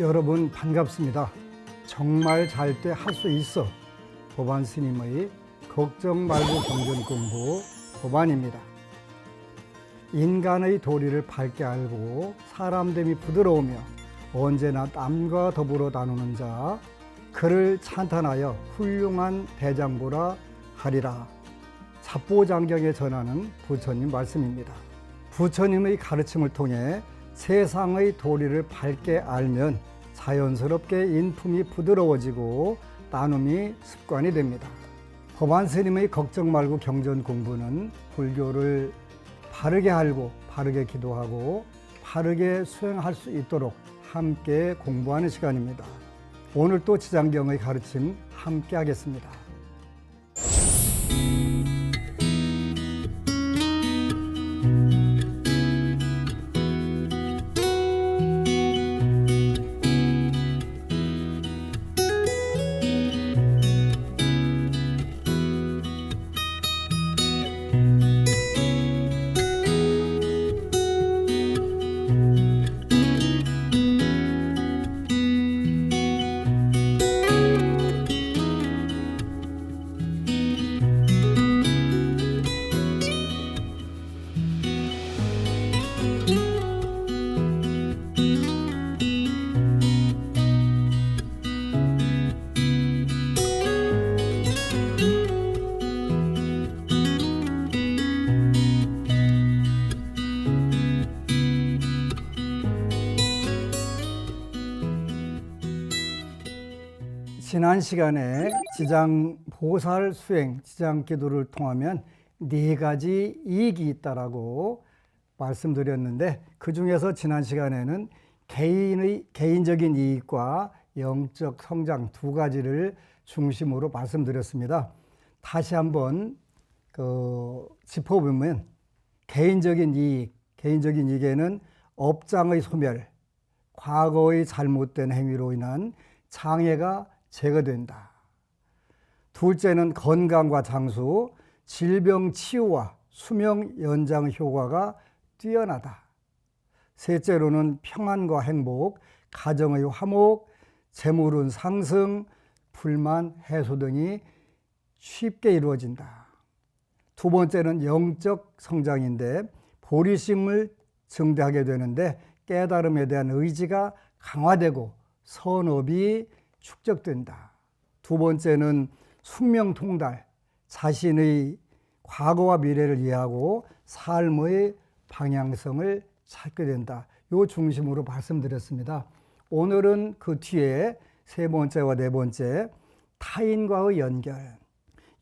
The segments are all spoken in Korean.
여러분 반갑습니다. 정말 잘 때 할 수 있어. 법안 스님의 걱정 말고 경전 공부 법안입니다. 인간의 도리를 밝게 알고 사람됨이 부드러우며 언제나 남과 더불어 다루는 자, 그를 찬탄하여 훌륭한 대장보라 하리라. 잡보장경에 전하는 부처님 말씀입니다. 부처님의 가르침을 통해 세상의 도리를 밝게 알면 자연스럽게 인품이 부드러워지고 나눔이 습관이 됩니다. 법안 스님의 걱정 말고 경전 공부는 불교를 바르게 알고 바르게 기도하고 바르게 수행할 수 있도록 함께 공부하는 시간입니다. 오늘 또 지장경의 가르침 함께 하겠습니다. 지난 시간에 지장 보살 수행, 지장 기도를 통하면 4가지 이익이 있다라고 말씀드렸는데, 그 중에서 지난 시간에는 개인적인 이익과 영적 성장 2가지를 중심으로 말씀드렸습니다. 다시 한번 짚어보면 개인적인 이익에는 업장의 소멸, 과거의 잘못된 행위로 인한 장애가 제거된다. 둘째는 건강과 장수, 질병 치유와 수명 연장 효과가 뛰어나다. 셋째로는 평안과 행복, 가정의 화목, 재물운 상승, 불만 해소 등이 쉽게 이루어진다. 두 번째는 영적 성장인데 보리심을 증대하게 되는데 깨달음에 대한 의지가 강화되고 선업이 축적된다. 두 번째는 숙명통달, 자신의 과거와 미래를 이해하고 삶의 방향성을 찾게 된다. 요 중심으로 말씀드렸습니다. 오늘은 그 뒤에 3번째와 4번째, 타인과의 연결,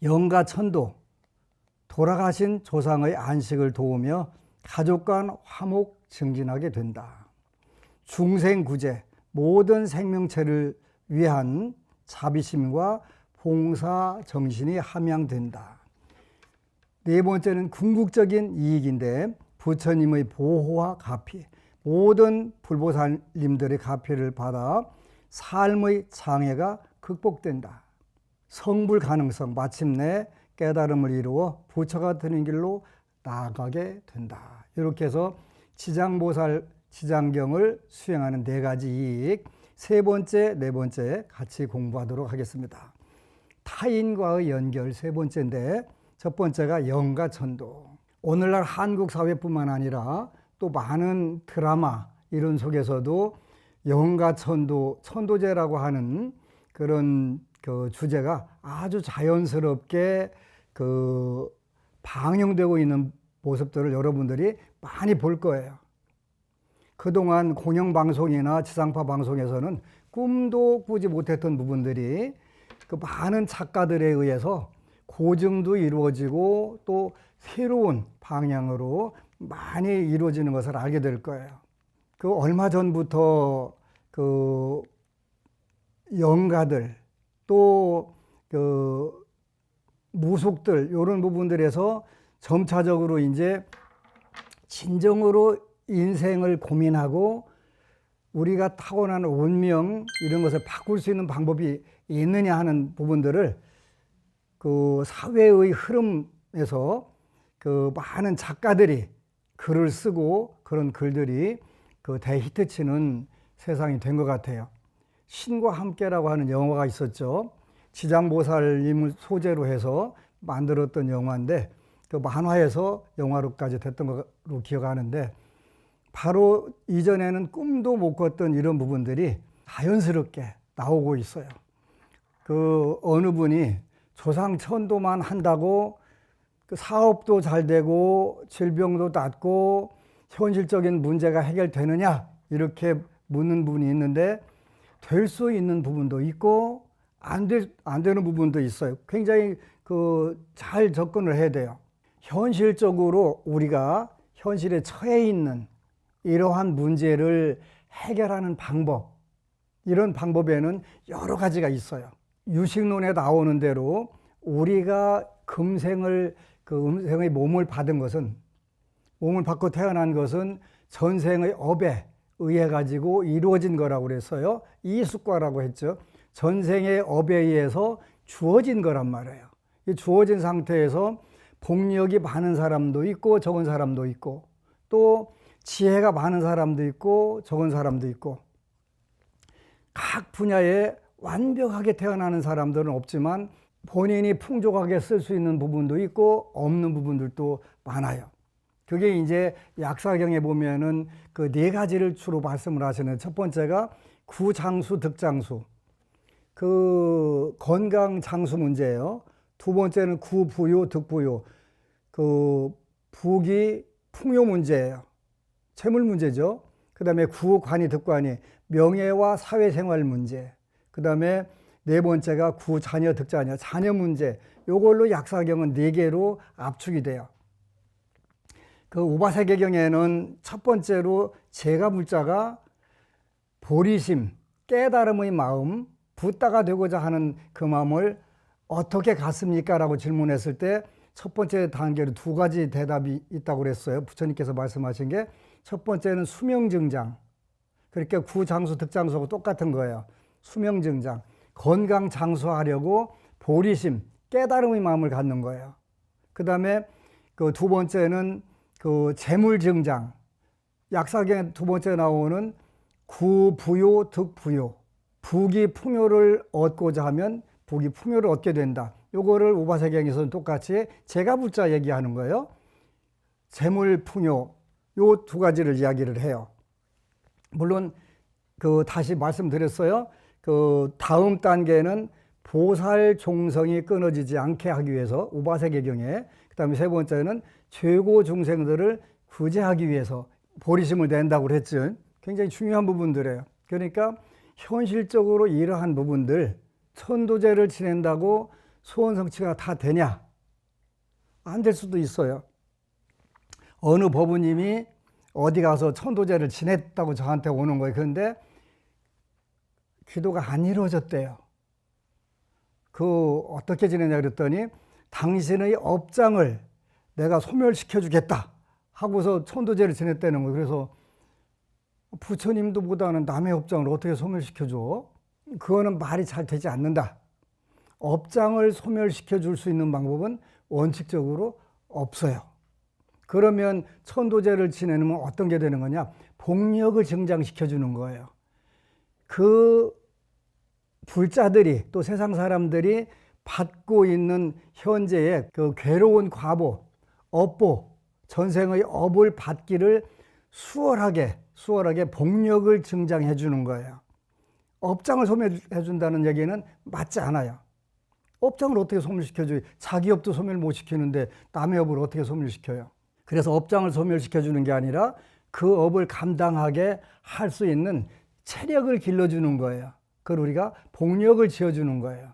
영가 천도, 돌아가신 조상의 안식을 도우며 가족 간 화목 증진하게 된다. 중생구제, 모든 생명체를 위한 자비심과 봉사 정신이 함양된다. 4번째는 궁극적인 이익인데 부처님의 보호와 가피, 모든 불보살님들의 가피를 받아 삶의 장애가 극복된다. 성불 가능성, 마침내 깨달음을 이루어 부처가 되는 길로 나아가게 된다. 이렇게 해서 지장보살 지장경을 수행하는 4가지 이익, 3번째, 4번째 같이 공부하도록 하겠습니다. 타인과의 연결 3번째인데, 첫 번째가 영가천도. 오늘날 한국 사회뿐만 아니라 또 많은 드라마 이런 속에서도 영가천도, 천도제라고 하는 그런 주제가 아주 자연스럽게 방영되고 있는 모습들을 여러분들이 많이 볼 거예요. 그동안 공영방송이나 지상파 방송에서는 꿈도 꾸지 못했던 부분들이 그 많은 작가들에 의해서 고증도 이루어지고 또 새로운 방향으로 많이 이루어지는 것을 알게 될 거예요. 얼마 전부터 영가들 또 무속들 이런 부분들에서 점차적으로 이제 진정으로 인생을 고민하고 우리가 타고난 운명 이런 것을 바꿀 수 있는 방법이 있느냐 하는 부분들을 사회의 흐름에서 많은 작가들이 글을 쓰고 그런 글들이 대히트치는 세상이 된 것 같아요. 신과 함께라고 하는 영화가 있었죠. 지장보살님을 소재로 해서 만들었던 영화인데 그 만화에서 영화로까지 됐던 걸로 기억하는데 바로 이전에는 꿈도 못 꿨던 이런 부분들이 자연스럽게 나오고 있어요. 그 어느 분이 조상천도만 한다고 그 사업도 잘 되고 질병도 낫고 현실적인 문제가 해결되느냐 이렇게 묻는 분이 있는데 될 수 있는 부분도 있고 안 되는 부분도 있어요. 굉장히 잘 접근을 해야 돼요. 현실적으로 우리가 현실에 처해 있는 이러한 문제를 해결하는 방법, 이런 방법에는 여러 가지가 있어요. 유식론에 나오는 대로 우리가 음생의 몸을 받은 것은, 몸을 받고 태어난 것은 전생의 업에 의해 가지고 이루어진 거라고 그랬어요. 이숙과라고 했죠. 전생의 업에 의해서 주어진 거란 말이에요. 이 주어진 상태에서 복력이 많은 사람도 있고 적은 사람도 있고 또 지혜가 많은 사람도 있고 적은 사람도 있고 각 분야에 완벽하게 태어나는 사람들은 없지만 본인이 풍족하게 쓸 수 있는 부분도 있고 없는 부분들도 많아요. 그게 이제 약사경에 보면은 그 네 가지를 주로 말씀을 하시는, 첫 번째가 구장수, 득장수. 그 건강 장수 문제예요. 두 번째는 구부요, 득부요. 그 부귀 풍요 문제예요. 재물 문제죠. 그 다음에 구관이, 득관이 명예와 사회생활 문제. 그 다음에 네 번째가 구자녀, 득자녀, 자녀 문제. 요걸로 약사경은 네 개로 압축이 돼요. 그 우바세계경에는 첫 번째로 제가 불자가 보리심, 깨달음의 마음, 붓다가 되고자 하는 그 마음을 어떻게 갖습니까? 라고 질문했을 때 첫 번째 단계로 두 가지 대답이 있다고 그랬어요. 부처님께서 말씀하신 게 첫 번째는 수명증장. 그러니까 구장수, 득장수하고 똑같은 거예요. 수명증장. 건강 장수하려고 보리심, 깨달음의 마음을 갖는 거예요. 그 다음에 그 두 번째는 그 재물증장. 약사경에 두 번째 나오는 구부요, 득부요. 부귀 풍요를 얻고자 하면 부귀 풍요를 얻게 된다. 요거를 우바세경에서는 똑같이 제가불자 얘기하는 거예요. 재물 풍요, 요 두 가지를 이야기를 해요. 물론 다시 말씀드렸어요. 다음 단계는 보살 종성이 끊어지지 않게 하기 위해서 우바세계경에, 그다음에 세 번째는 최고 중생들을 구제하기 위해서 보리심을 낸다고 그랬죠. 굉장히 중요한 부분들이에요. 그러니까 현실적으로 이러한 부분들, 천도제를 지낸다고 소원 성취가 다 되냐? 안 될 수도 있어요. 어느 법우님이 어디 가서 천도제를 지냈다고 저한테 오는 거예요. 그런데 기도가 안 이루어졌대요. 어떻게 지내냐 그랬더니 당신의 업장을 내가 소멸시켜 주겠다 하고서 천도제를 지냈다는 거예요. 그래서 부처님도 보다는 남의 업장을 어떻게 소멸시켜 줘? 그거는 말이 잘 되지 않는다. 업장을 소멸시켜 줄 수 있는 방법은 원칙적으로 없어요. 그러면 천도제를 지내면 어떤 게 되는 거냐? 복력을 증장시켜 주는 거예요. 그 불자들이, 또 세상 사람들이 받고 있는 현재의 그 괴로운 과보, 업보, 전생의 업을 받기를 수월하게 복력을 증장해 주는 거예요. 업장을 소멸해 준다는 얘기는 맞지 않아요. 업장을 어떻게 소멸시켜줘요? 자기 업도 소멸 못 시키는데 남의 업을 어떻게 소멸시켜요? 그래서 업장을 소멸시켜 주는 게 아니라 그 업을 감당하게 할 수 있는 체력을 길러주는 거예요. 그걸 우리가 복력을 지어주는 거예요.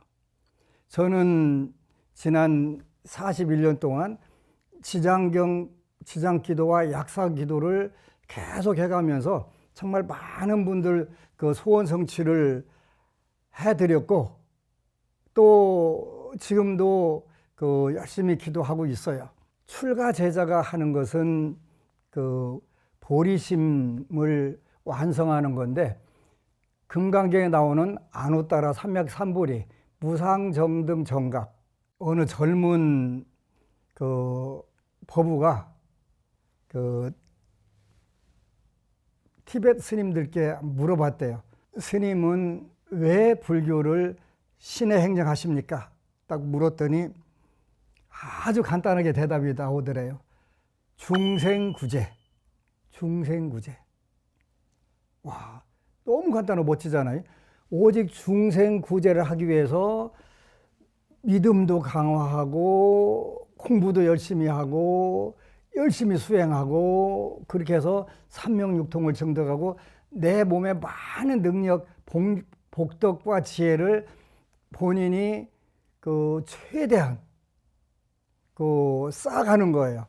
저는 지난 41년 동안 지장기도와 약사기도를 계속 해가면서 정말 많은 분들 그 소원 성취를 해드렸고, 또 지금도 열심히 기도하고 있어요. 출가 제자가 하는 것은 보리심을 완성하는 건데, 금강경에 나오는 안우따라 삼맥삼보리, 무상정등 정각, 어느 젊은 법우가 티베트 스님들께 물어봤대요. 스님은 왜 불교를 신의 행정하십니까? 딱 물었더니 아주 간단하게 대답이 나오더래요. 중생구제. 중생구제. 와, 너무 간단하고 멋지잖아요. 오직 중생구제를 하기 위해서 믿음도 강화하고 공부도 열심히 하고 열심히 수행하고 그렇게 해서 삼명육통을 정득하고 내 몸에 많은 능력, 복덕과 지혜를 본인이 그 최대한 쌓아가는 거예요.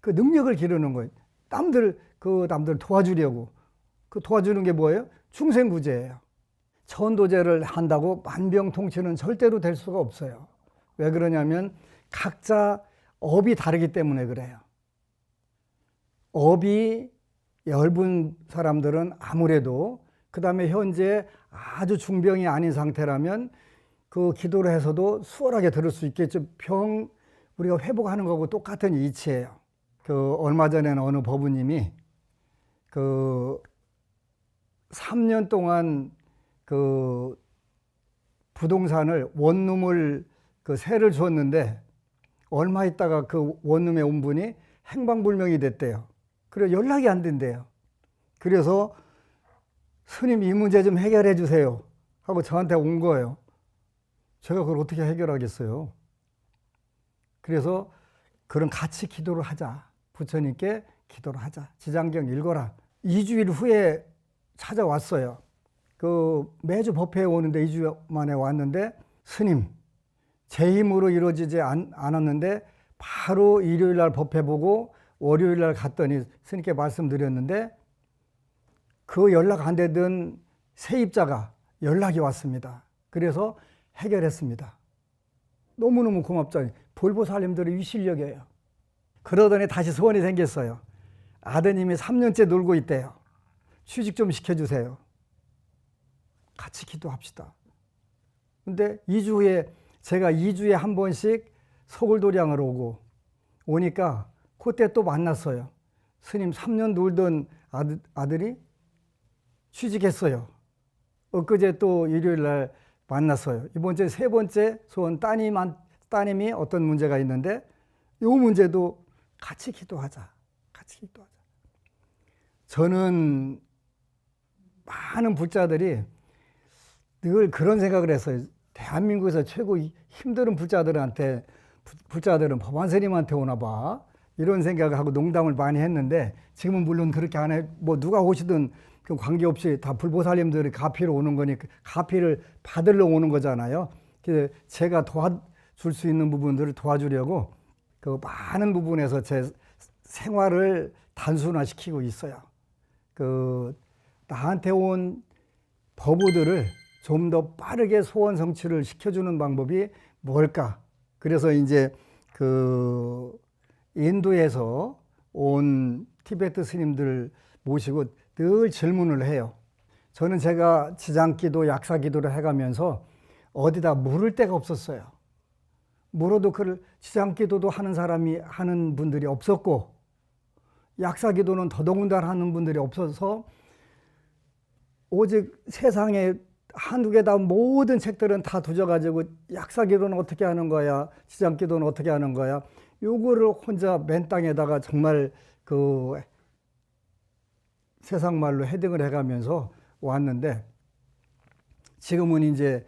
그 능력을 기르는 거예요. 남들 도와주려고. 그 도와주는 게 뭐예요? 중생구제예요. 천도제를 한다고 만병통치는 절대로 될 수가 없어요. 왜 그러냐면 각자 업이 다르기 때문에 그래요. 업이 얇은 사람들은 아무래도 그 다음에 현재 아주 중병이 아닌 상태라면 그 기도를 해서도 수월하게 들을 수 있겠죠. 우리가 회복하는 거하고 똑같은 이치예요. 얼마 전에는 어느 법우님이 3년 동안 부동산을 원룸을 세를 주었는데 얼마 있다가 그 원룸에 온 분이 행방불명이 됐대요. 그래 연락이 안 된대요. 그래서 스님 이 문제 좀 해결해 주세요 하고 저한테 온 거예요. 제가 그걸 어떻게 해결하겠어요. 그래서 그런 같이 기도를 하자. 부처님께 기도를 하자. 지장경 읽어라. 2주일 후에 찾아왔어요. 매주 법회에 오는데 2주 만에 왔는데 스님 제 힘으로 이루어지지 않았는데 바로 일요일 날 법회 보고 월요일 날 갔더니 스님께 말씀드렸는데 그 연락 안 되던 세입자가 연락이 왔습니다. 그래서 해결했습니다. 너무너무 고맙죠. 볼보살님들의 위실력이에요. 그러더니 다시 소원이 생겼어요. 아드님이 3년째 놀고 있대요. 취직 좀 시켜주세요. 같이 기도합시다. 근데 2주 후에 제가 2주에 한 번씩 서울도량을 오니까 그때 또 만났어요. 스님 3년 놀던 아들이 취직했어요. 엊그제 또 일요일 날 만났어요. 이번 주에 세 번째 소원 따님이 어떤 문제가 있는데 이 문제도 같이 기도하자. 같이 기도하자. 저는 많은 부자들이 늘 그런 생각을 했어요. 대한민국에서 최고 힘든 부자들은 법안스님한테 오나 봐. 이런 생각을 하고 농담을 많이 했는데 지금은 물론 그렇게 안 해. 뭐 누가 오시든 관계없이 다 불보살님들이 가피로 오는 거니까 가피를 받으러 오는 거잖아요. 그래서 제가 도와줄 수 있는 부분들을 도와주려고 많은 부분에서 제 생활을 단순화시키고 있어요. 나한테 온 법우들을 좀 더 빠르게 소원 성취를 시켜주는 방법이 뭘까? 그래서 이제 인도에서 온 티베트 스님들 모시고 늘 질문을 해요. 저는 제가 지장기도, 약사기도를 해가면서 어디다 물을 데가 없었어요. 물어도 지장기도도 하는 분들이 없었고, 약사기도는 더더군다나 하는 분들이 없어서 오직 세상에 한두 개 다 모든 책들은 다 두져가지고 약사기도는 어떻게 하는 거야, 지장기도는 어떻게 하는 거야, 요거를 혼자 맨 땅에다가 정말 세상 말로 헤딩을 해가면서 왔는데 지금은 이제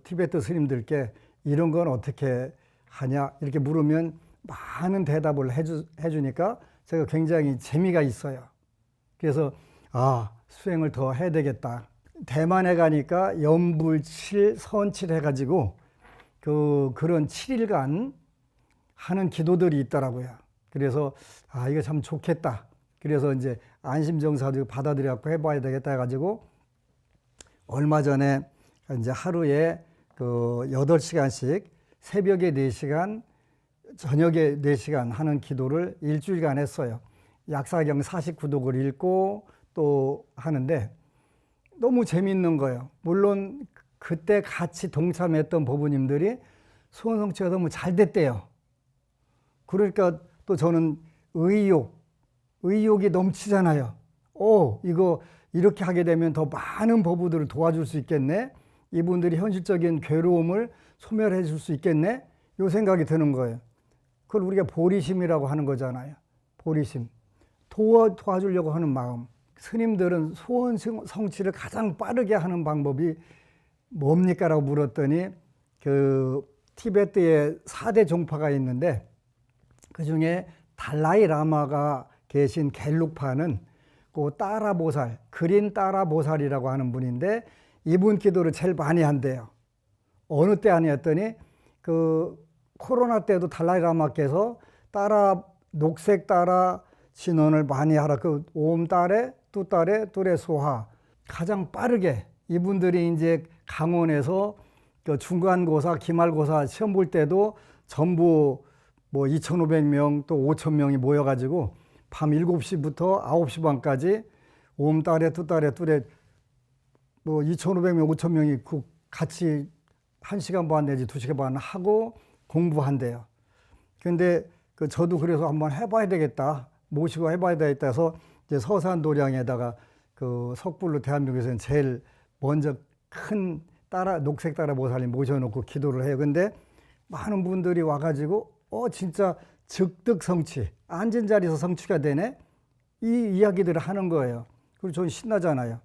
티베트 스님들께 이런 건 어떻게 하냐 이렇게 물으면 많은 대답을 해주니까 제가 굉장히 재미가 있어요. 그래서 수행을 더 해야 되겠다. 대만에 가니까 연불칠, 선칠 해가지고 그런 7일간 하는 기도들이 있더라고요. 그래서 이거 참 좋겠다. 그래서 이제 안심정사도 받아들여갖고 해봐야 되겠다 해가지고 얼마 전에 이제 하루에 8시간씩 새벽에 4시간, 저녁에 4시간 하는 기도를 일주일간 했어요. 약사경 49독을 읽고 또 하는데 너무 재밌는 거예요. 물론 그때 같이 동참했던 법우님들이 소원 성취가 너무 잘 됐대요. 그러니까 또 저는 의욕이 넘치잖아요. 이거 이렇게 하게 되면 더 많은 법우들을 도와줄 수 있겠네. 이분들이 현실적인 괴로움을 소멸해 줄 수 있겠네? 요 생각이 드는 거예요. 그걸 우리가 보리심이라고 하는 거잖아요. 보리심. 도와주려고 하는 마음. 스님들은 소원 성취를 가장 빠르게 하는 방법이 뭡니까? 라고 물었더니 그 티베트에 4대 종파가 있는데 그 중에 달라이 라마가 계신 갤룩파는 그 따라보살, 그린 따라보살이라고 하는 분인데 이분 기도를 제일 많이 한대요. 어느 때 아니었더니 그 코로나 때도 달라이 라마께서 녹색 따라 신원을 많이 하라. 그 옴 따레 뚜 따레 뚜레 소하 가장 빠르게 이분들이 이제 강원에서 그 중간고사, 기말고사 시험 볼 때도 전부 뭐 2,500명 또 5,000명이 모여가지고 밤 7시부터 9시 반까지 옴 따레 뚜 따레 뚜레 뭐 2,500명, 5,000명이 같이 1시간 반 내지 2시간 반 하고 공부한대요. 근데 저도 그래서 한번 해봐야 되겠다. 모시고 해봐야 되겠다 해서 이제 서산도량에다가 그 석불로 대한민국에서는 제일 먼저 큰 녹색 따라 보살님 모셔놓고 기도를 해요. 근데 많은 분들이 와가지고 진짜 즉득 성취, 앉은 자리에서 성취가 되네? 이 이야기들을 하는 거예요. 그리고 저는 신나잖아요.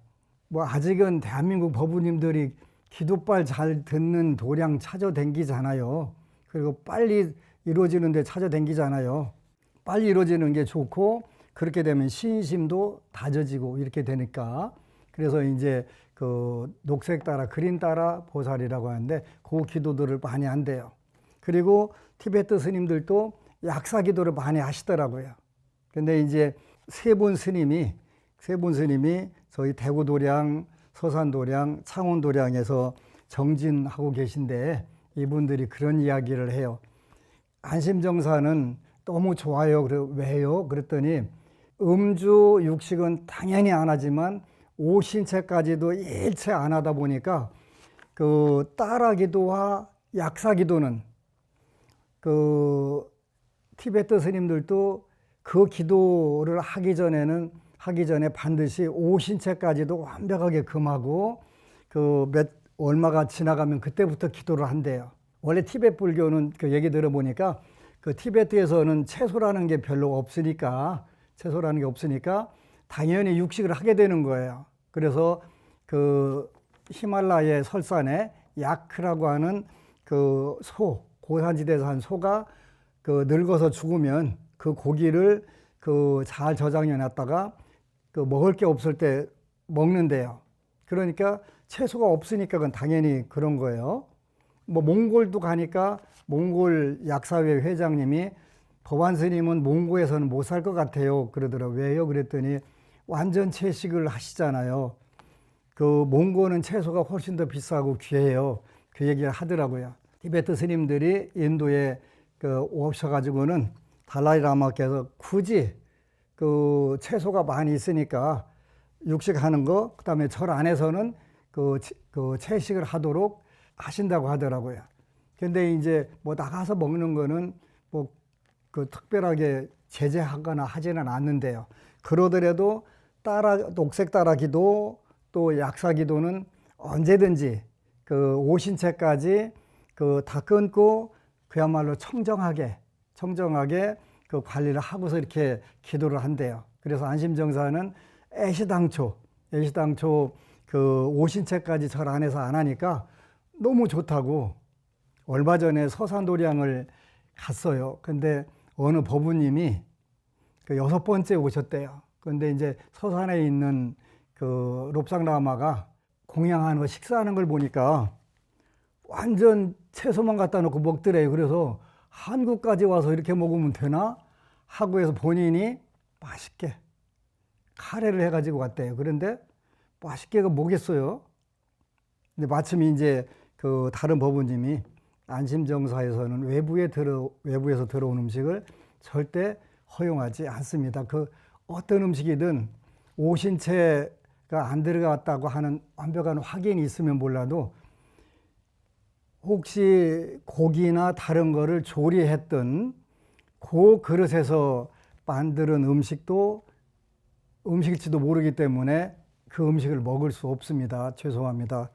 뭐 아직은 대한민국 법우님들이 기도빨 잘 듣는 도량 찾아댕기잖아요. 그리고 빨리 이루어지는데 찾아댕기잖아요. 빨리 이루어지는 게 좋고 그렇게 되면 신심도 다져지고 이렇게 되니까 그래서 이제 그 녹색 따라 그린 따라 보살이라고 하는데 그 기도들을 많이 한대요. 그리고 티베트 스님들도 약사 기도를 많이 하시더라고요. 근데 이제 세 분 스님이 저희 대구도량, 서산도량, 창원도량에서 정진하고 계신데 이분들이 그런 이야기를 해요. 안심정사는 너무 좋아요. 왜요? 그랬더니 음주 육식은 당연히 안 하지만 오신채까지도 일체 안 하다 보니까 그 따라 기도와 약사 기도는 그 티베트 스님들도 그 기도를 하기 전에 반드시 오신채까지도 완벽하게 금하고 얼마가 지나가면 그때부터 기도를 한대요. 원래 티베트 불교는 그 얘기 들어보니까 그 티베트에서는 채소라는 게 별로 없으니까 당연히 육식을 하게 되는 거예요. 그래서 그 히말라야 설산에 야크라고 하는 그 고산지대에서 한 소가 그 늙어서 죽으면 그 고기를 잘 저장해 놨다가 먹을 게 없을 때 먹는데요. 그러니까 채소가 없으니까 그건 당연히 그런 거예요. 뭐 몽골도 가니까 몽골 약사회 회장님이 법안 스님은 몽고에서는 못 살 것 같아요. 그러더라고요. 왜요? 그랬더니 완전 채식을 하시잖아요. 그 몽고는 채소가 훨씬 더 비싸고 귀해요. 그 얘기를 하더라고요. 티베트 스님들이 인도에 오셔가지고는 달라이 라마께서 굳이 그 채소가 많이 있으니까 육식하는 거, 그 다음에 절 안에서는 그 채식을 하도록 하신다고 하더라고요. 근데 이제 뭐 나가서 먹는 거는 뭐 특별하게 제재하거나 하지는 않는데요. 그러더라도 녹색 따라 기도 또 약사 기도는 언제든지 오신채까지 다 끊고 그야말로 청정하게 관리를 하고서 이렇게 기도를 한대요. 그래서 안심정사는 애시당초 오신채까지 절 안에서 안 하니까 너무 좋다고. 얼마 전에 서산도량을 갔어요. 근데 어느 법우님이 6번째 오셨대요. 근데 이제 서산에 있는 롭상라마가 공양하는 거 식사하는 걸 보니까 완전 채소만 갖다 놓고 먹더래요. 그래서 한국까지 와서 이렇게 먹으면 되나? 하고 해서 본인이 맛있게 카레를 해가지고 왔대요. 그런데 맛있게가 뭐겠어요? 근데 마침 이제 다른 법우님이 안심정사에서는 외부에서 들어온 음식을 절대 허용하지 않습니다. 어떤 음식이든 오신채가 안 들어갔다고 하는 완벽한 확인이 있으면 몰라도 혹시 고기나 다른 거를 조리했던 그 그릇에서 만드는 음식일지도 모르기 때문에 그 음식을 먹을 수 없습니다. 죄송합니다.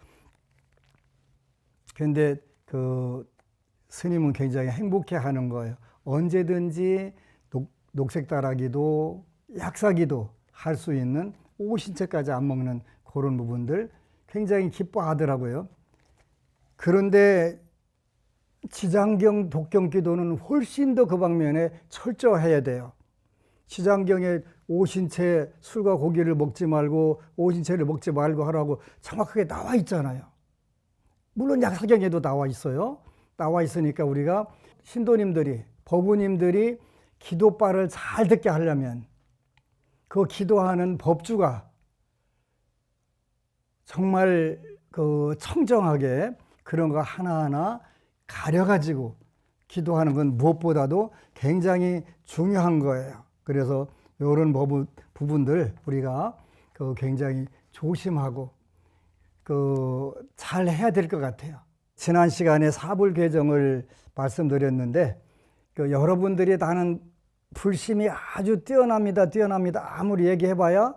근데 그 스님은 굉장히 행복해 하는 거예요. 언제든지 녹색다라기도 약사기도 할 수 있는 오신채까지 안 먹는 그런 부분들 굉장히 기뻐하더라고요. 그런데 지장경 독경기도는 훨씬 더 그 방면에 철저해야 돼요. 지장경에 오신채 술과 고기를 먹지 말고 오신채를 먹지 말고 하라고 정확하게 나와 있잖아요. 물론 약사경에도 나와 있어요. 나와 있으니까 우리가 신도님들이, 법우님들이 기도바를 잘 듣게 하려면 그 기도하는 법주가 정말 그 청정하게 그런 거 하나하나 가려가지고 기도하는 건 무엇보다도 굉장히 중요한 거예요. 그래서 이런 부분들 우리가 그 굉장히 조심하고 잘 해야 될 것 같아요. 지난 시간에 사불개정을 말씀드렸는데 여러분들이 나는 불심이 아주 뛰어납니다. 아무리 얘기해봐야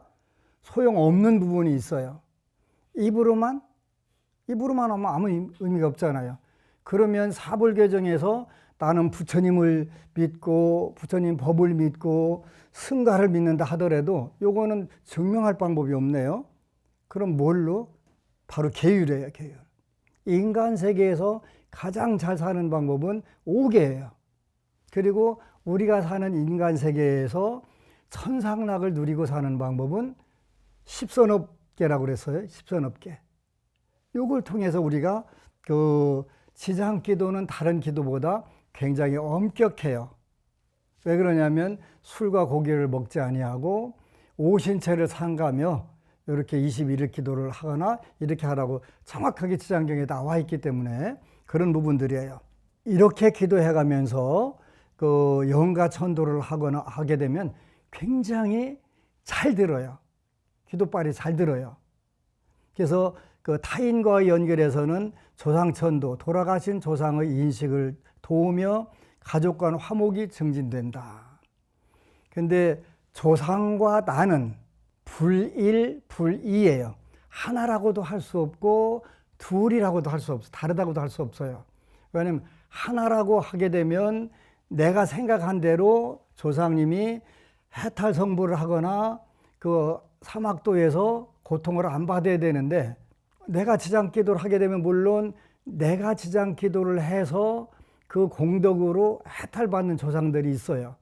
소용없는 부분이 있어요. 입으로만 하면 아무 의미가 없잖아요. 그러면 사불개정에서 나는 부처님을 믿고 부처님 법을 믿고 승가를 믿는다 하더라도 요거는 증명할 방법이 없네요. 그럼 뭘로? 바로 계율이에요. 계율. 인간 세계에서 가장 잘 사는 방법은 5개예요. 그리고 우리가 사는 인간 세계에서 천상락을 누리고 사는 방법은 10선업계라고 그랬어요. 10선업계. 요걸 통해서 우리가 그 지장기도는 다른 기도보다 굉장히 엄격해요. 왜 그러냐면 술과 고기를 먹지 아니하고 오신채를 삼가며 이렇게 21일 기도를 하거나 이렇게 하라고 정확하게 지장경에 나와 있기 때문에 그런 부분들이에요. 이렇게 기도해 가면서 그 영가천도를 하게 되면 굉장히 잘 들어요. 기도빨이 잘 들어요. 그래서 그 타인과의 연결에서는 조상천도, 돌아가신 조상의 인식을 도우며 가족 간 화목이 증진된다. 근데 조상과 나는 불일, 불이예요. 하나라고도 할 수 없고 둘이라고도 할 수 없어요. 다르다고도 할 수 없어요. 왜냐하면 하나라고 하게 되면 내가 생각한 대로 조상님이 해탈 성불을 하거나 그 사막도에서 고통을 안 받아야 되는데 내가 지장기도를 하게 되면 물론 내가 지장기도를 해서 그 공덕으로 해탈받는 조상들이 있어요.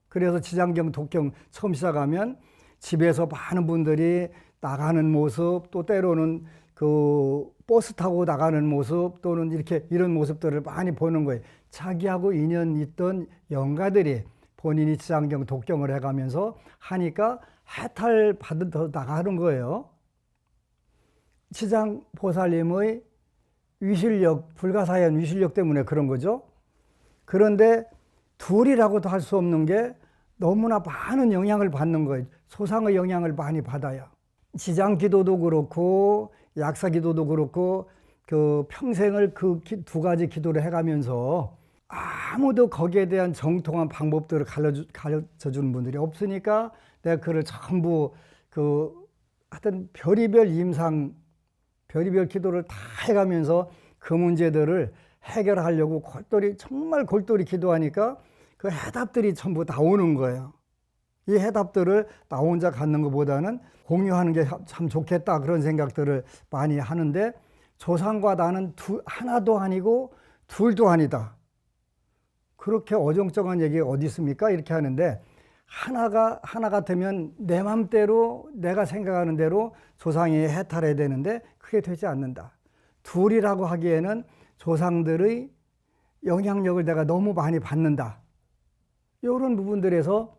그래서 지장경, 독경 처음 시작하면 집에서 많은 분들이 나가는 모습, 또 때로는 그 버스 타고 나가는 모습 또는 이런 모습들을 많이 보는 거예요. 자기하고 인연 있던 영가들이 본인이 지장경, 독경을 해가면서 하니까 해탈 받아 나가는 거예요. 지장보살님의 위실력, 불가사의한 위실력 때문에 그런 거죠. 그런데 둘이라고도 할 수 없는 게 너무나 많은 영향을 받는 거예요. 소상의 영향을 많이 받아요. 지장기도도 그렇고 약사기도도 그렇고 그 평생을 그 두 가지 기도를 해가면서 아무도 거기에 대한 정통한 방법들을 가르쳐 주는 분들이 없으니까 내가 그를 전부 하여튼 별의별 기도를 다 해가면서 그 문제들을 해결하려고 정말 골똘히 기도하니까 그 해답들이 전부 나오는 거예요. 이 해답들을 나 혼자 갖는 것보다는 공유하는 게 참 좋겠다 그런 생각들을 많이 하는데 조상과 나는 하나도 아니고 둘도 아니다. 그렇게 어정쩡한 얘기가 어디 있습니까? 이렇게 하는데 하나 같으면 내 맘대로 내가 생각하는 대로 조상이 해탈해야 되는데 그게 되지 않는다. 둘이라고 하기에는 조상들의 영향력을 내가 너무 많이 받는다. 이런 부분들에서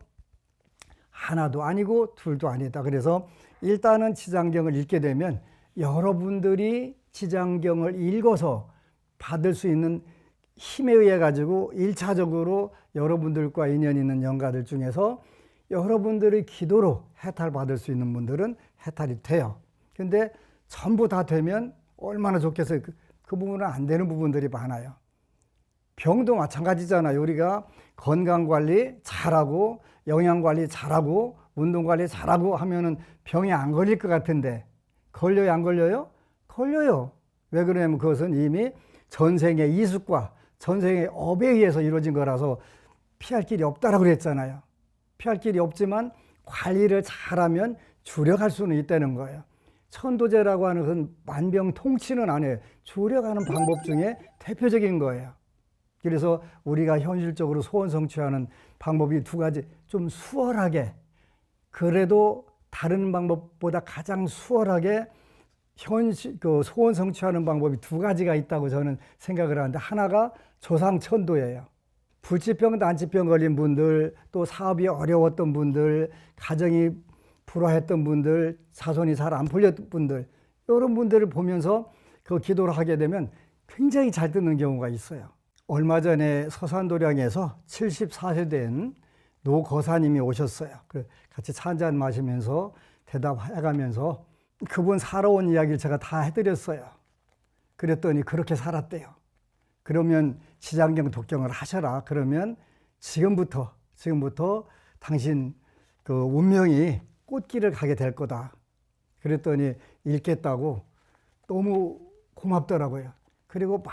하나도 아니고 둘도 아니다. 그래서 일단은 지장경을 읽게 되면 여러분들이 지장경을 읽어서 받을 수 있는 힘에 의해 가지고 1차적으로 여러분들과 인연 있는 영가들 중에서 여러분들의 기도로 해탈받을 수 있는 분들은 해탈이 돼요. 근데 전부 다 되면 얼마나 좋겠어요. 그 부분은 안 되는 부분들이 많아요. 병도 마찬가지잖아요. 우리가 건강관리 잘하고 영양관리 잘하고 운동관리 잘하고 하면은 병이 안 걸릴 것 같은데 걸려요? 안 걸려요? 걸려요. 왜 그러냐면 그것은 이미 전생의 이습과 전생의 업에 의해서 이루어진 거라서 피할 길이 없다라고 그랬잖아요. 피할 길이 없지만 관리를 잘하면 주력할 수는 있다는 거예요. 천도제라고 하는 건 만병통치는 아니에요. 주력하는 방법 중에 대표적인 거예요. 그래서 우리가 현실적으로 소원 성취하는 방법이 두 가지, 좀 수월하게, 그래도 다른 방법보다 가장 수월하게 소원 성취하는 방법이 두 가지가 있다고 저는 생각을 하는데, 하나가 조상천도예요. 불치병, 난치병 걸린 분들, 또 사업이 어려웠던 분들, 가정이 불화했던 분들, 자손이 잘 안 풀렸던 분들, 이런 분들을 보면서 그 기도를 하게 되면 굉장히 잘 듣는 경우가 있어요. 얼마 전에 서산도량에서 74세 된 노 거사님이 오셨어요. 같이 차 한잔 마시면서 대답해가면서 그분 살아온 이야기를 제가 다 해드렸어요. 그랬더니 그렇게 살았대요. 그러면 지장경 독경을 하셔라. 그러면 지금부터 당신 그 운명이 꽃길을 가게 될 거다. 그랬더니 읽겠다고 너무 고맙더라고요. 그리고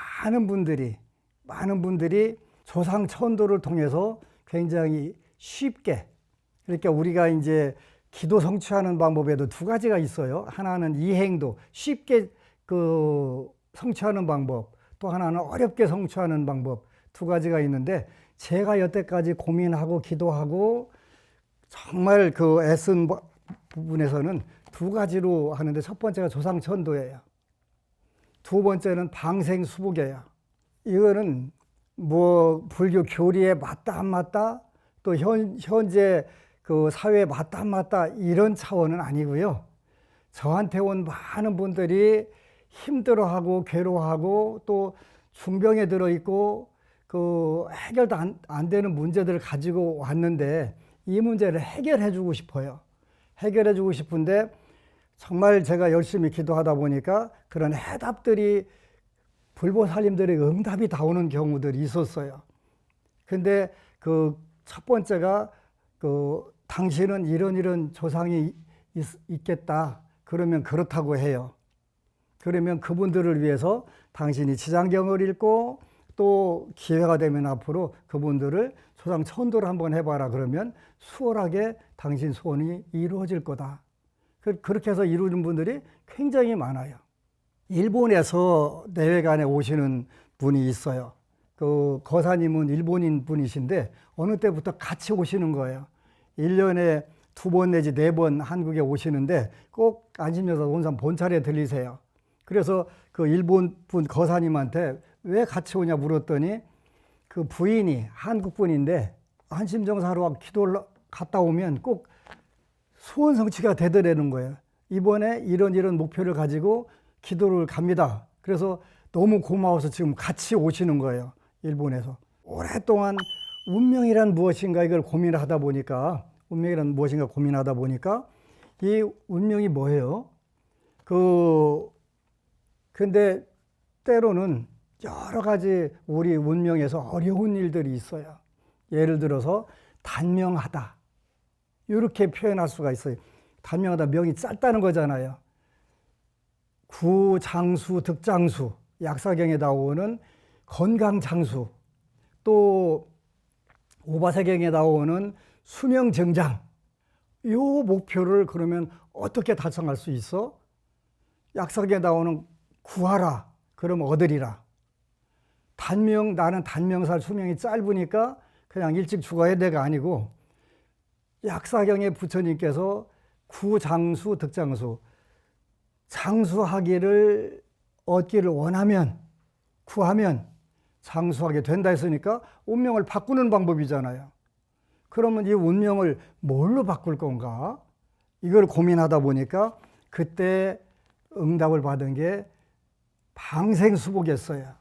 많은 분들이 조상천도를 통해서 굉장히 쉽게, 그러니까 우리가 이제 기도 성취하는 방법에도 두 가지가 있어요. 하나는 이행도, 쉽게 성취하는 방법, 또 하나는 어렵게 성취하는 방법, 두 가지가 있는데, 제가 여태까지 고민하고 기도하고 정말 애쓴 부분에서는 두 가지로 하는데, 첫 번째가 조상천도예요. 두 번째는 방생수복이에요. 이거는 뭐 불교 교리에 맞다 안 맞다, 또 현재 그 사회에 맞다 안 맞다, 이런 차원은 아니고요. 저한테 온 많은 분들이 힘들어하고 괴로워하고 또 중병에 들어있고 해결도 안 되는 문제들을 가지고 왔는데, 이 문제를 해결해 주고 싶어요. 해결해 주고 싶은데 정말 제가 열심히 기도하다 보니까 그런 해답들이, 불보살님들의 응답이 다 오는 경우들이 있었어요. 근데 첫 번째가 당신은 이런 조상이 있겠다. 그러면 그렇다고 해요. 그러면 그분들을 위해서 당신이 지장경을 읽고, 또 기회가 되면 앞으로 그분들을 조상천도를 한번 해봐라. 그러면 수월하게 당신 소원이 이루어질 거다. 그렇게 해서 이루는 분들이 굉장히 많아요. 일본에서 내외간에 오시는 분이 있어요. 거사님은 일본인 분이신데 어느 때부터 같이 오시는 거예요. 1년에 2번 내지 4번 한국에 오시는데 꼭 안심여사 원산 본찰에 들리세요. 그래서 그 일본 분 거사님한테 왜 같이 오냐 물었더니, 그 부인이 한국 분인데 안심정사로 기도를 갔다 오면 꼭 소원 성취가 되더라는 거예요. 이번에 이런 목표를 가지고 기도를 갑니다. 그래서 너무 고마워서 지금 같이 오시는 거예요. 일본에서. 오랫동안 운명이란 무엇인가 이걸 고민하다 보니까, 이 운명이 뭐예요? 근데 때로는 여러 가지 우리 운명에서 어려운 일들이 있어요. 예를 들어서 단명하다, 이렇게 표현할 수가 있어요. 단명하다, 명이 짧다는 거잖아요. 구장수, 득장수, 약사경에 나오는 건강장수, 또 오바사경에 나오는 수명정장, 이 목표를 그러면 어떻게 달성할 수 있어? 약사경에 나오는 구하라, 그럼 얻으리라. 나는 단명살 수명이 짧으니까 그냥 일찍 죽어야 돼가 아니고, 약사경의 부처님께서 구장수, 득장수, 장수하기를 얻기를 원하면, 구하면 장수하게 된다 했으니까 운명을 바꾸는 방법이잖아요. 그러면 이 운명을 뭘로 바꿀 건가? 이걸 고민하다 보니까 그때 응답을 받은 게 방생수복이었어요.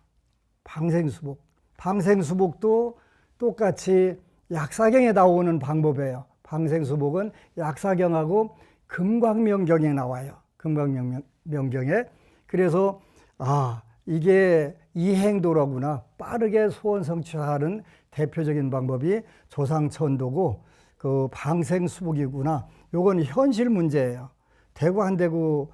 방생수복도 똑같이 약사경에 나오는 방법이에요. 방생수복은 약사경하고 금광명경에 나와요. 금광명경에. 그래서 이게 이행도라구나. 빠르게 소원 성취하는 대표적인 방법이 조상천도고 방생수복이구나. 요건 현실 문제예요. 되고 안 되고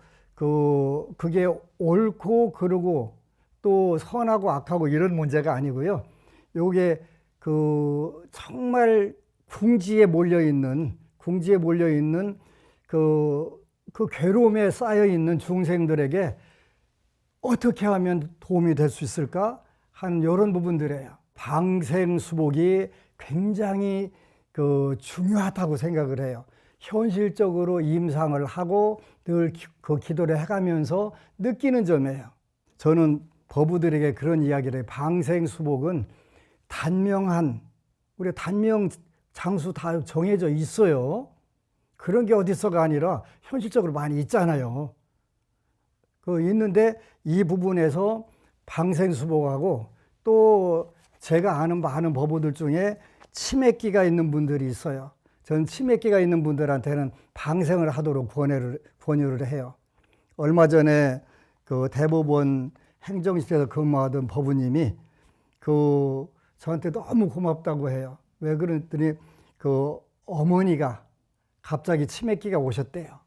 그게 옳고 그르고 또 선하고 악하고 이런 문제가 아니고요. 요게 정말 궁지에 몰려 있는 그 괴로움에 쌓여 있는 중생들에게 어떻게 하면 도움이 될 수 있을까 하는 이런 부분들이에요. 방생수복이 굉장히 중요하다고 생각을 해요. 현실적으로 임상을 하고 늘 그 기도를 해가면서 느끼는 점이에요. 저는 법우들에게 그런 이야기를 해요. 방생수복은 우리 단명 장수 다 정해져 있어요. 그런 게 어디서가 아니라 현실적으로 많이 있잖아요. 있는데 이 부분에서 방생수복하고 또 제가 아는 많은 법우들 중에 치매기가 있는 분들이 있어요. 저는 치매기가 있는 분들한테는 방생을 하도록 권유를 해요. 얼마 전에 대법원 행정실에서 근무하던 법우님이 저한테 너무 고맙다고 해요. 왜 그랬더니 어머니가 갑자기 치매기가 오셨대요.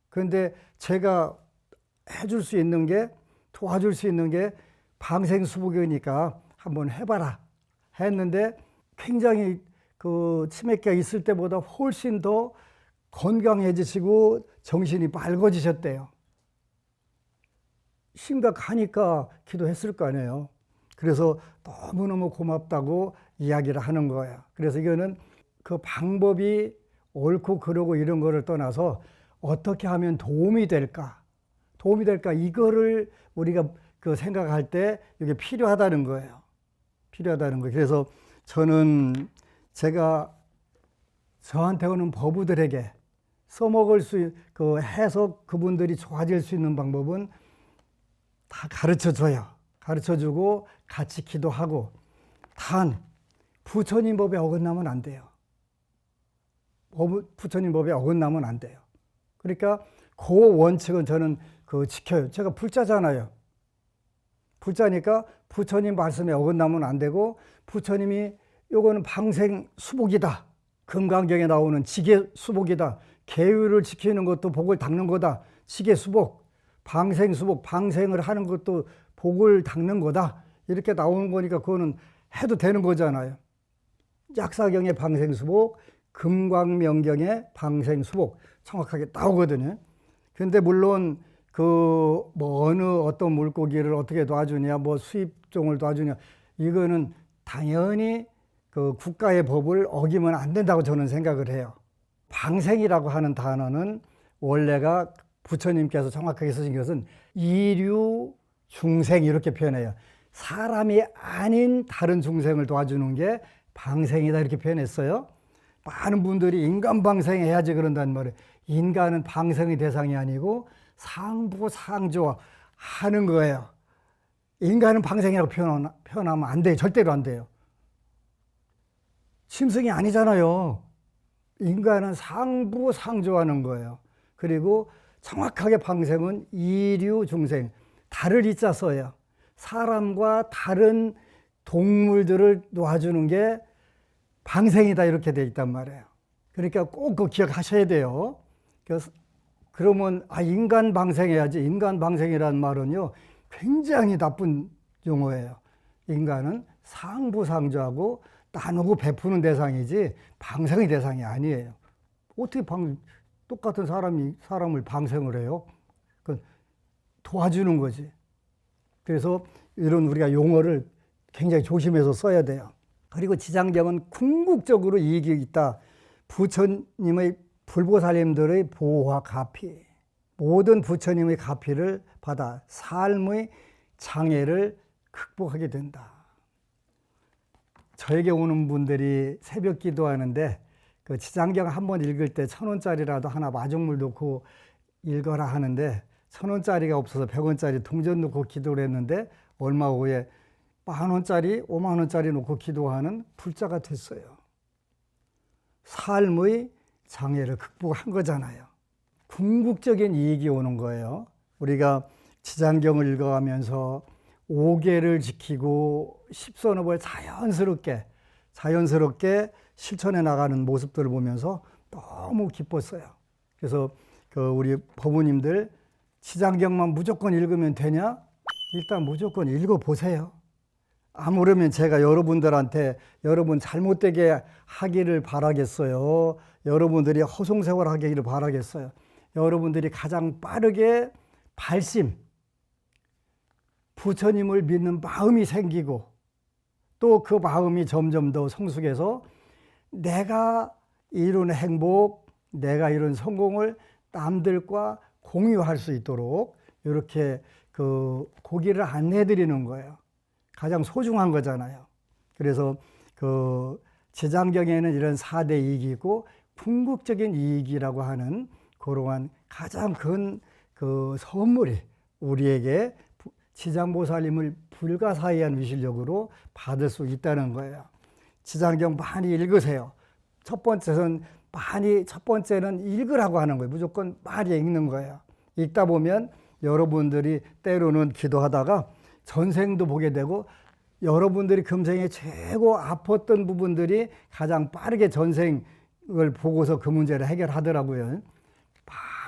그런데 제가 도와줄 수 있는 게 방생수복이니까 한번 해봐라 했는데 굉장히 치매기가 있을 때보다 훨씬 더 건강해지시고 정신이 맑아지셨대요. 심각하니까 기도했을 거 아니에요. 그래서 너무너무 고맙다고 이야기를 하는 거예요. 그래서 이거는 그 방법이 옳고 그르고 이런 거를 떠나서 어떻게 하면 도움이 될까 이거를 우리가 생각할 때 이게 필요하다는 거예요. 그래서 저는 제가 저한테 오는 법우들에게 써먹을 해서 그분들이 좋아질 수 있는 방법은 다 가르쳐주고 같이 기도하고, 단 부처님 법에 어긋나면 안 돼요. 부처님 법에 어긋나면 안 돼요. 그러니까 그 원칙은 저는 지켜요. 제가 불자잖아요. 불자니까 부처님 말씀에 어긋나면 안 되고, 부처님이 요거는 방생수복이다, 금강경에 나오는 지계수복이다, 계율을 지키는 것도 복을 닦는 거다, 지계수복, 방생수복, 방생을 하는 것도 복을 닦는 거다, 이렇게 나오는 거니까 그거는 해도 되는 거잖아요. 약사경의 방생수복, 금광명경의 방생수복 정확하게 나오거든요. 근데 물론 어떤 물고기를 어떻게 도와주냐, 수입종을 도와주냐, 이거는 당연히 국가의 법을 어기면 안 된다고 저는 생각을 해요. 방생이라고 하는 단어는 원래가 부처님께서 정확하게 쓰신 것은 이류 중생 이렇게 표현해요. 사람이 아닌 다른 중생을 도와주는 게 방생이다 이렇게 표현했어요. 많은 분들이 인간 방생해야지 그런단 말이에요. 인간은 방생의 대상이 아니고 상부상조 하는 거예요. 인간은 방생이라고 표현하면 안 돼요. 절대로 안 돼요. 짐승이 아니잖아요. 인간은 상부상조하는 거예요. 그리고 정확하게 방생은 이류 중생, 달을 이자 써요. 사람과 다른 동물들을 놓아주는 게 방생이다 이렇게 돼 있단 말이에요. 그러니까 꼭 그거 기억하셔야 돼요. 그러면 인간 방생해야지. 인간 방생이라는 말은요 굉장히 나쁜 용어예요. 인간은 상부상조하고 나누고 베푸는 대상이지 방생의 대상이 아니에요. 어떻게 똑같은 사람을 방생을 해요? 도와주는 거지. 그래서 이런 우리가 용어를 굉장히 조심해서 써야 돼요. 그리고 지장경은 궁극적으로 이익이 있다. 부처님의 불보살님들의 보호와 가피, 모든 부처님의 가피를 받아 삶의 장애를 극복하게 된다. 저에게 오는 분들이 새벽 기도하는데 지장경 한번 읽을 때 1,000원짜리라도 하나 마중물 놓고 읽어라 하는데 1,000원짜리가 없어서 100원짜리 동전 놓고 기도를 했는데 얼마 후에 10,000원짜리, 50,000원짜리 놓고 기도하는 불자가 됐어요. 삶의 장애를 극복한 거잖아요. 궁극적인 이익이 오는 거예요. 우리가 지장경을 읽어가면서 5계를 지키고 십선업을 자연스럽게 실천해 나가는 모습들을 보면서 너무 기뻤어요. 그래서 우리 법우님들 지장경만 무조건 읽으면 되냐? 일단 무조건 읽어보세요. 아무르면 제가 여러분들한테 여러분 잘못되게 하기를 바라겠어요. 여러분들이 허송세월하기를 바라겠어요. 여러분들이 가장 빠르게 발심, 부처님을 믿는 마음이 생기고 또 그 마음이 점점 더 성숙해서 내가 이룬 행복, 내가 이룬 성공을 남들과 공유할 수 있도록 이렇게 그 고기를 안내해 드리는 거예요. 가장 소중한 거잖아요. 그래서 그 지장경에는 이런 4대 이익이 있고 궁극적인 이익이라고 하는 그러한 가장 큰 그 선물이 우리에게 지장보살님을 불가사의한 위실력으로 받을 수 있다는 거예요. 지장경 많이 읽으세요. 첫 번째는 읽으라고 하는 거예요. 무조건 많이 읽는 거예요. 읽다 보면 여러분들이 때로는 기도하다가 전생도 보게 되고 여러분들이 금생에 최고 아팠던 부분들이 가장 빠르게 전생을 보고서 그 문제를 해결하더라고요.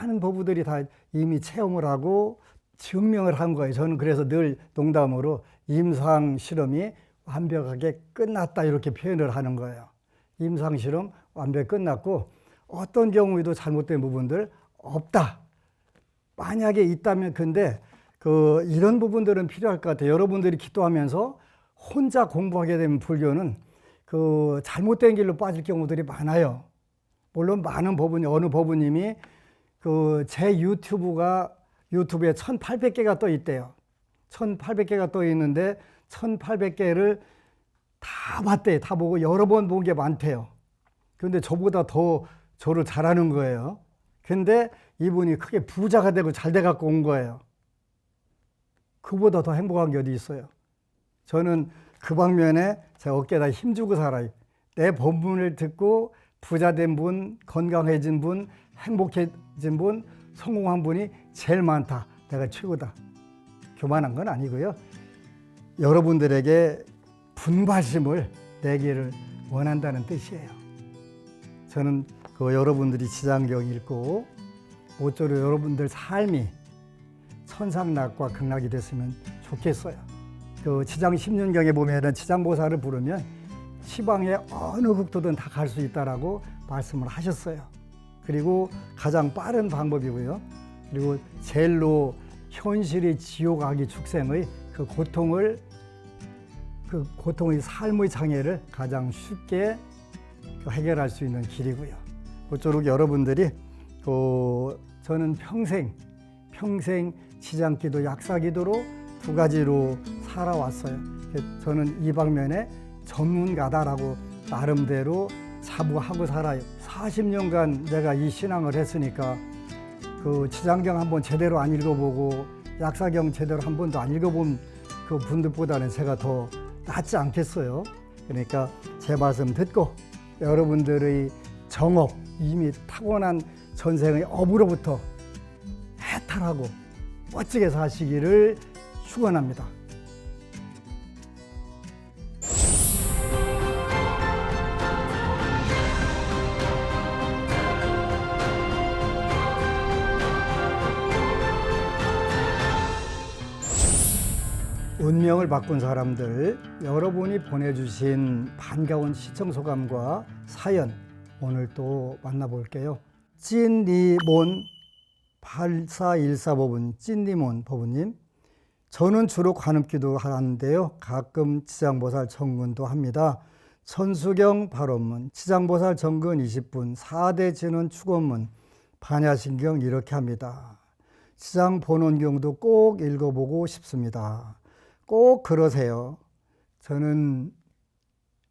많은 부부들이 다 이미 체험을 하고 증명을 한 거예요. 저는 그래서 늘 농담으로 임상 실험이 완벽하게 끝났다 이렇게 표현을 하는 거예요. 임상 실험 완벽히 끝났고 어떤 경우에도 잘못된 부분들 없다. 만약에 있다면 근데 이런 부분들은 필요할 것 같아요. 여러분들이 기도하면서 혼자 공부하게 되면 불교는 잘못된 길로 빠질 경우들이 많아요. 물론 많은 법은 어느 법우님이 제 유튜브에 1800개가 떠 있대요. 1800개가 떠 있는데 1800개를 다 봤대요. 다 보고 여러 번 본 게 많대요. 그런데 저보다 더 저를 잘하는 거예요. 근데 이분이 크게 부자가 되고 잘 돼 갖고 온 거예요. 그보다 더 행복한 게 어디 있어요. 저는 그 방면에 제 어깨에다 힘주고 살아요. 내 법문을 듣고 부자된 분, 건강해진 분, 행복해진 분, 성공한 분이 제일 많다. 내가 최고다. 교만한 건 아니고요. 여러분들에게 분발심을 내기를 원한다는 뜻이에요. 저는 여러분들이 지장경 읽고 모쪼록 여러분들 삶이 천상락과 극락이 됐으면 좋겠어요. 지장 10년경에 보면은 지장보살을 부르면 시방의 어느 국토든 다 갈 수 있다라고 말씀을 하셨어요. 그리고 가장 빠른 방법이고요. 그리고 제일로 현실의 지옥 악의 축생의 고통의 삶의 장애를 가장 쉽게 해결할 수 있는 길이고요. 모쪼록 여러분들이 저는 평생 지장기도 약사기도로 두 가지로 살아왔어요. 저는 이 방면에 전문가다라고 나름대로 자부하고 살아요. 40년간 내가 이 신앙을 했으니까 지장경 한번 제대로 안 읽어보고 약사경 제대로 한 번도 안 읽어본 그 분들보다는 제가 더 낫지 않겠어요. 그러니까 제 말씀 듣고 여러분들의 정업, 이미 타고난 전생의 업으로부터 해탈하고 멋지게 사시기를 축원합니다. 운명을 바꾼 사람들, 여러분이 보내주신 반가운 시청소감과 사연 오늘 또 만나볼게요. 찐니몬 8414 법은 찐니몬 법우님, 저는 주로 관음기도 하는데요. 가끔 지장보살 정근도 합니다. 천수경 발언문, 지장보살 정근 20분, 4대 진원 축원문, 반야신경 이렇게 합니다. 지장본원경도 꼭 읽어보고 싶습니다. 꼭 그러세요. 저는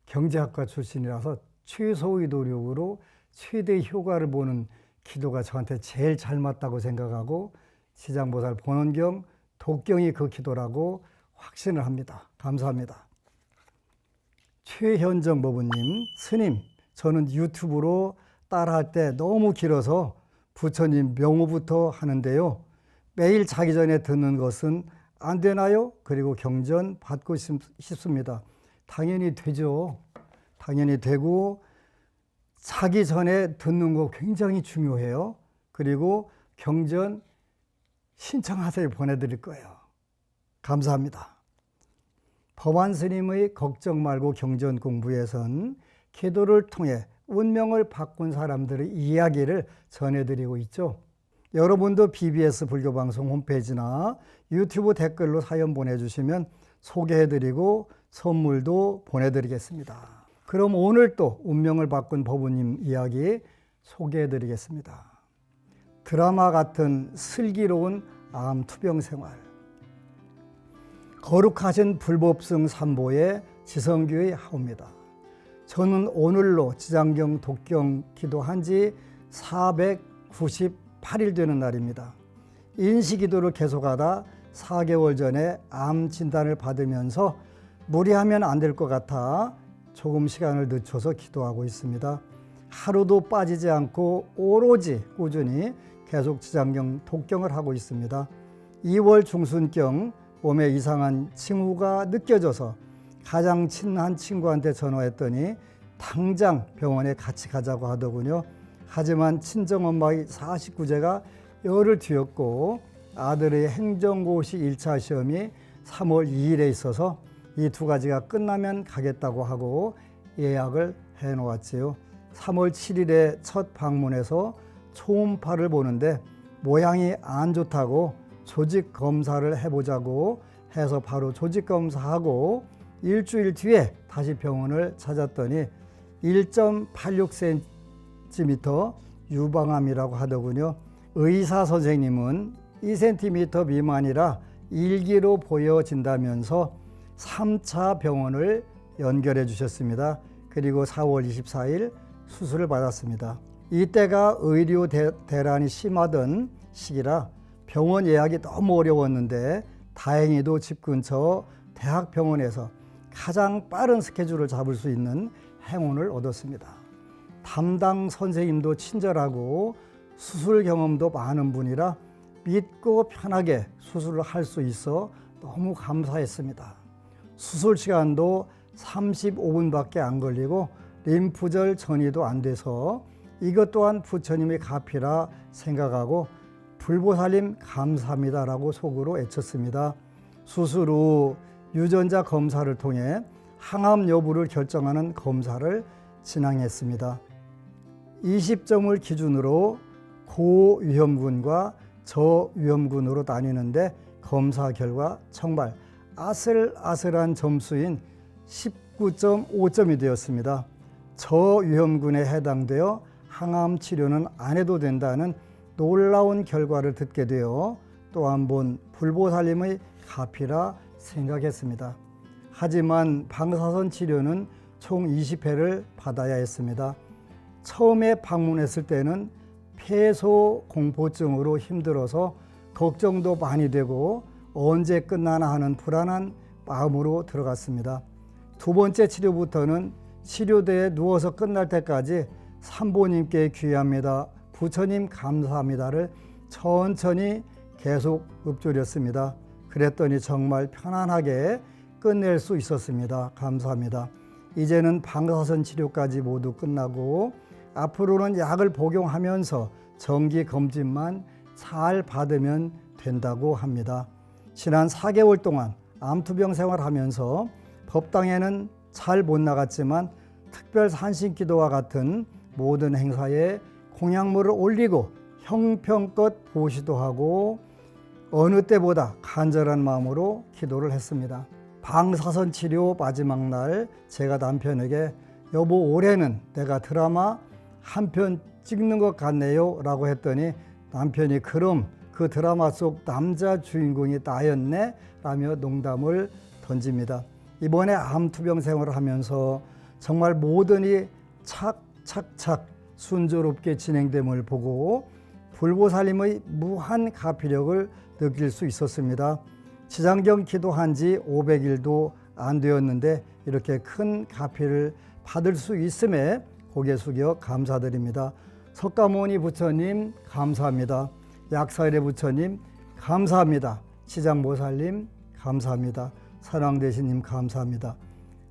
경제학과 출신이라서 최소의 노력으로 최대의 효과를 보는 기도가 저한테 제일 잘 맞다고 생각하고 지장보살 본원경, 독경이 그 기도라고 확신을 합니다. 감사합니다. 최현정 법우님, 스님, 저는 유튜브로 따라할 때 너무 길어서 부처님 명호부터 하는데요. 매일 자기 전에 듣는 것은 안 되나요? 그리고 경전 받고 싶습니다. 당연히 되죠. 당연히 되고 자기 전에 듣는 거 굉장히 중요해요. 그리고 경전 신청하세요. 보내드릴 거예요. 감사합니다. 법안 스님의 걱정 말고 경전 공부에선 기도를 통해 운명을 바꾼 사람들의 이야기를 전해드리고 있죠. 여러분도 BBS 불교방송 홈페이지나 유튜브 댓글로 사연 보내주시면 소개해드리고 선물도 보내드리겠습니다. 그럼 오늘 또 운명을 바꾼 법우님 이야기 소개해드리겠습니다. 드라마 같은 슬기로운 암 투병 생활. 거룩하신 불법승 삼보의 지성교의 하오입니다. 저는 오늘로 지장경 독경 기도한 지 498일 되는 날입니다. 인시기도를 계속하다 4개월 전에 암 진단을 받으면서 무리하면 안 될 것 같아 조금 시간을 늦춰서 기도하고 있습니다. 하루도 빠지지 않고 오로지 꾸준히 계속 지장경 독경을 하고 있습니다. 2월 중순경 몸에 이상한 징후가 느껴져서 가장 친한 친구한테 전화했더니 당장 병원에 같이 가자고 하더군요. 하지만 친정엄마의 49제가 열을 뒤었고 아들의 행정고시 1차 시험이 3월 2일에 있어서 이 두 가지가 끝나면 가겠다고 하고 예약을 해놓았지요. 3월 7일에 첫 방문해서 초음파를 보는데 모양이 안 좋다고 조직 검사를 해보자고 해서 바로 조직 검사하고 일주일 뒤에 다시 병원을 찾았더니 1.86cm 유방암이라고 하더군요. 의사 선생님은 2cm 미만이라 일기로 보여진다면서 3차 병원을 연결해 주셨습니다. 그리고 4월 24일 수술을 받았습니다. 이때가 의료 대란이 심하던 시기라 병원 예약이 너무 어려웠는데 다행히도 집 근처 대학병원에서 가장 빠른 스케줄을 잡을 수 있는 행운을 얻었습니다. 담당 선생님도 친절하고 수술 경험도 많은 분이라 믿고 편하게 수술을 할 수 있어 너무 감사했습니다. 수술 시간도 35분밖에 안 걸리고 림프절 전이도 안 돼서 이것 또한 부처님의 가피라 생각하고 불보살님 감사합니다라고 속으로 외쳤습니다. 수술 후 유전자 검사를 통해 항암 여부를 결정하는 검사를 진행했습니다. 20점을 기준으로 고위험군과 저위험군으로 나뉘는데 검사 결과 정말 아슬아슬한 점수인 19.5점이 되었습니다. 저위험군에 해당되어 항암 치료는 안 해도 된다는 놀라운 결과를 듣게 되어 또 한 번 불보살님의 가피라 생각했습니다. 하지만 방사선 치료는 총 20회를 받아야 했습니다. 처음에 방문했을 때는 폐소 공포증으로 힘들어서 걱정도 많이 되고 언제 끝나나 하는 불안한 마음으로 들어갔습니다. 두 번째 치료부터는 치료대에 누워서 끝날 때까지 삼보님께 귀합니다, 부처님 감사합니다를 천천히 계속 읊조렸습니다. 그랬더니 정말 편안하게 끝낼 수 있었습니다. 감사합니다. 이제는 방사선 치료까지 모두 끝나고 앞으로는 약을 복용하면서 정기 검진만 잘 받으면 된다고 합니다. 지난 4개월 동안 암투병 생활하면서 법당에는 잘 못 나갔지만 특별 산신기도와 같은 모든 행사에 공약물을 올리고 형편껏 보시도 하고 어느 때보다 간절한 마음으로 기도를 했습니다. 방사선 치료 마지막 날 제가 남편에게 여보 올해는 내가 드라마 한 편 찍는 것 같네요 라고 했더니 남편이 그럼 그 드라마 속 남자 주인공이 나였네 라며 농담을 던집니다. 이번에 암투병 생활을 하면서 정말 모든이 착착착 순조롭게 진행됨을 보고 불보살님의 무한 가피력을 느낄 수 있었습니다. 지장경 기도한 지 500일도 안 되었는데 이렇게 큰 가피를 받을 수 있음에 고개 숙여 감사드립니다. 석가모니 부처님 감사합니다. 약사일의 부처님 감사합니다. 지장보살님 감사합니다. 선왕대신님 감사합니다.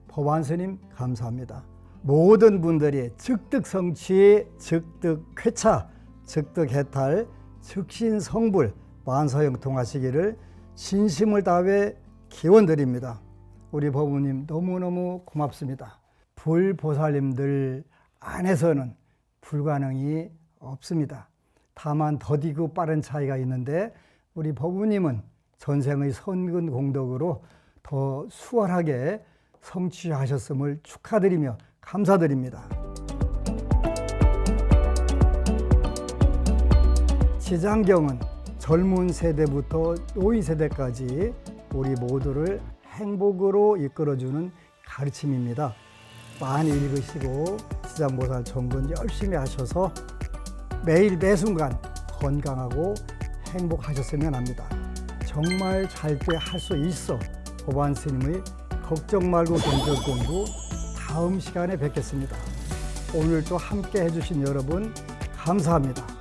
법안스님 감사합니다. 모든 분들이 즉득성취, 즉득쾌차, 즉득해탈, 즉신성불, 만사형통하시기를 진심을 다해 기원드립니다. 우리 법무님 너무너무 고맙습니다. 불보살님들 안에서는 불가능이 없습니다. 다만 더디고 빠른 차이가 있는데 우리 법무님은 전생의 선근 공덕으로 더 수월하게 성취하셨음을 축하드리며 감사드립니다. 지장경은 젊은 세대부터 노인 세대까지 우리 모두를 행복으로 이끌어주는 가르침입니다. 많이 읽으시고 지장보살 정근 열심히 하셔서 매일 매순간 건강하고 행복하셨으면 합니다. 정말 잘 때 할 수 있어. 법안 스님의 걱정 말고 견적 공부 다음 시간에 뵙겠습니다. 오늘 또 함께 해주신 여러분 감사합니다.